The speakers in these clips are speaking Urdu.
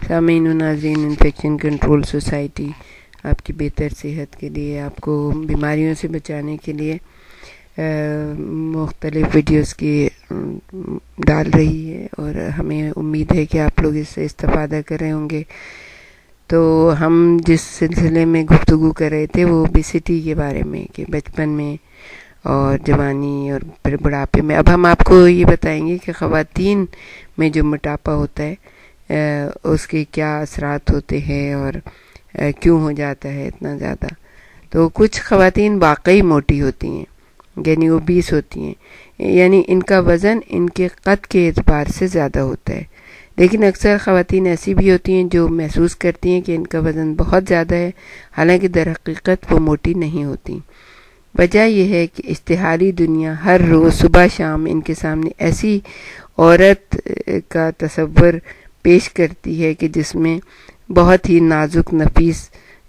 سامعین و ناظرین، انفیکشن کنٹرول سوسائٹی آپ کی بہتر صحت کے لیے، آپ کو بیماریوں سے بچانے کے لیے مختلف ویڈیوز کی ڈال رہی ہے، اور ہمیں امید ہے کہ آپ لوگ اس سے استفادہ کر رہے ہوں گے۔ تو ہم جس سلسلے میں گفتگو کر رہے تھے وہ اوبیسٹی کے بارے میں، کہ بچپن میں اور جوانی اور پھر بڑھاپے میں۔ اب ہم آپ کو یہ بتائیں گے کہ خواتین میں جو موٹاپا ہوتا ہے اس کے کیا اثرات ہوتے ہیں اور کیوں ہو جاتا ہے اتنا زیادہ۔ تو کچھ خواتین واقعی موٹی ہوتی ہیں، یعنی اوبیس ہوتی ہیں، یعنی ان کا وزن ان کے قد کے اعتبار سے زیادہ ہوتا ہے، لیکن اکثر خواتین ایسی بھی ہوتی ہیں جو محسوس کرتی ہیں کہ ان کا وزن بہت زیادہ ہے، حالانکہ در حقیقت وہ موٹی نہیں ہوتی۔ وجہ یہ ہے کہ اشتہاری دنیا ہر روز صبح شام ان کے سامنے ایسی عورت کا تصور پیش کرتی ہے کہ جس میں بہت ہی نازک نفیس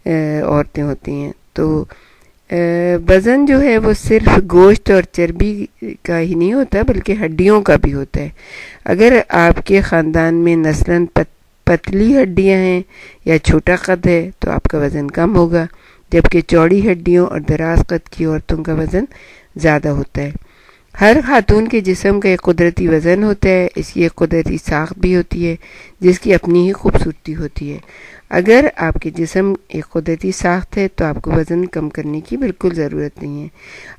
عورتیں ہوتی ہیں۔ تو وزن جو ہے وہ صرف گوشت اور چربی کا ہی نہیں ہوتا بلکہ ہڈیوں کا بھی ہوتا ہے۔ اگر آپ کے خاندان میں نسلاً پتلی ہڈیاں ہیں یا چھوٹا قد ہے تو آپ کا وزن کم ہوگا، جبکہ چوڑی ہڈیوں اور دراز قد کی عورتوں کا وزن زیادہ ہوتا ہے۔ ہر خاتون کے جسم کا ایک قدرتی وزن ہوتا ہے، اس کی ایک قدرتی ساخت بھی ہوتی ہے جس کی اپنی ہی خوبصورتی ہوتی ہے۔ اگر آپ کے جسم ایک قدرتی ساخت ہے تو آپ کو وزن کم کرنے کی بالکل ضرورت نہیں ہے۔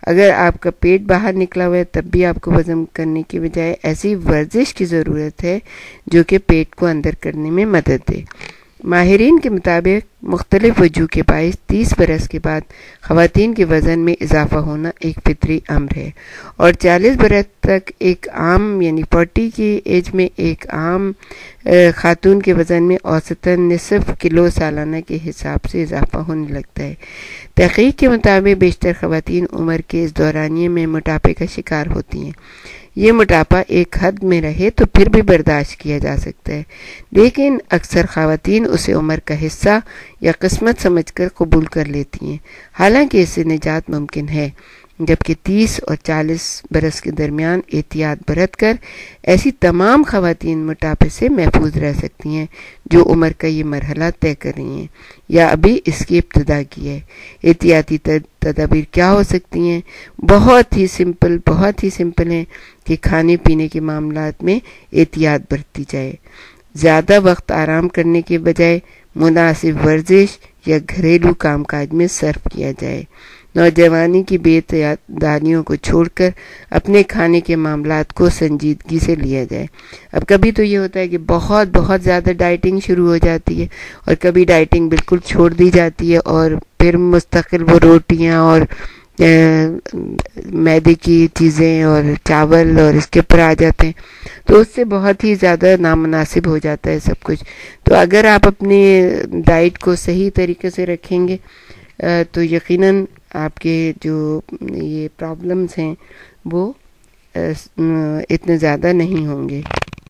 اگر آپ کا پیٹ باہر نکلا ہوا ہے تب بھی آپ کو وزن کرنے کے بجائے ایسی ورزش کی ضرورت ہے جو کہ پیٹ کو اندر کرنے میں مدد دے۔ ماہرین کے مطابق مختلف وجوہ کے باعث 30 برس کے بعد خواتین کے وزن میں اضافہ ہونا ایک فطری امر ہے، اور 40 برس تک ایک عام یعنی 40 کی ایج میں ایک عام خاتون کے وزن میں اوسطاً نصف کلو سالانہ کے حساب سے اضافہ ہونے لگتا ہے۔ تحقیق کے مطابق بیشتر خواتین عمر کے اس دورانیے میں موٹاپے کا شکار ہوتی ہیں۔ یہ موٹاپا ایک حد میں رہے تو پھر بھی برداشت کیا جا سکتا ہے، لیکن اکثر خواتین اسے عمر کا حصہ یا قسمت سمجھ کر قبول کر لیتی ہیں، حالانکہ اس سے نجات ممکن ہے، جبکہ 30 اور 40 برس کے درمیان احتیاط برت کر ایسی تمام خواتین موٹاپے سے محفوظ رہ سکتی ہیں جو عمر کا یہ مرحلہ طے کر رہی ہیں یا ابھی اس کی ابتدا کی ہے۔ احتیاطی تدابیر کیا ہو سکتی ہیں؟ بہت ہی سمپل ہیں کہ کھانے پینے کے معاملات میں احتیاط برتی جائے، زیادہ وقت آرام کرنے کے بجائے مناسب ورزش یا گھریلو کام کاج میں صرف کیا جائے، نوجوانی کی بے دانیوں کو چھوڑ کر اپنے کھانے کے معاملات کو سنجیدگی سے لیا جائے۔ اب کبھی تو یہ ہوتا ہے کہ بہت زیادہ ڈائٹنگ شروع ہو جاتی ہے، اور کبھی ڈائٹنگ بالکل چھوڑ دی جاتی ہے، اور پھر مستقل وہ روٹیاں اور میدے کی چیزیں اور چاول اور اس کے اوپر آ جاتے ہیں، تو اس سے بہت ہی زیادہ نامناسب ہو جاتا ہے سب کچھ۔ تو اگر آپ اپنے ڈائٹ کو صحیح طریقے سے رکھیں گے تو یقیناً آپ کے جو یہ پرابلمز ہیں وہ اتنے زیادہ نہیں ہوں گے۔